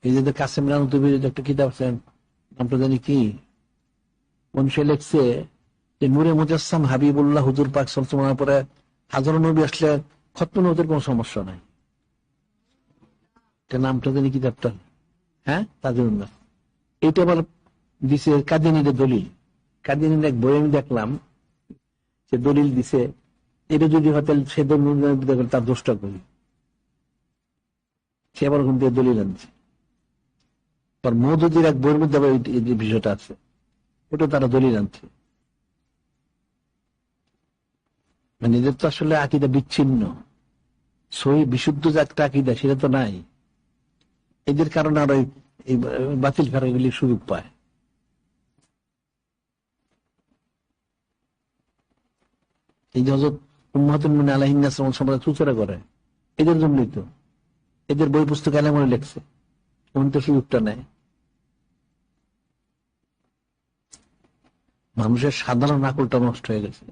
এই যে কাসেম রানুতুবির একটা কিতাব আছেন, নামটা জানি কি, মনুষ্য লেখছে যে নূরে মুজাসসাম হাবিবুল্লাহ হুজুর পাক সাল্লাল্লাহু আলাইহি ওয়াসাল্লামের পরে হাজারো নবী আসলে খতম নবীর কোনো সমস্যা নাই। নামটা জানি কিতাবটা, হ্যাঁ তাজুল্লাহ। এইটা আবার দিছে কাদিনীর দলিল। কাদিনীর এক বই আমি দেখলাম, সে দলিল দিছে, এটা যদি হয়তো সে দলিল তার দোষটা করি, সে আবার ওখান থেকে দলিল আনছে। মওদুদির এক বইয়ের মধ্যে আবার এই বিষয়টা আছে, ওটা তারা দলিল আনছে। মানে এদের তো আসলে আকীদা বিচ্ছিন্ন, সহি বিশুদ্ধ যে একটা আকীদা সেটা তো নাই। এদের কারণে আরো এই বাতিল করাগুলি সুযোগ পায়। এই যে হযরত উম্মাতুল মুমিনিন আলাইহিন্নাস সম্পর্কে চুচরা করে, এদের জন্যই তো। এদের বই পুস্তক এলেমরে লেখছে, কোন তো সুযোগটা নেয়। মানুষের সাধারণ আকলটা নষ্ট হয়ে গেছে।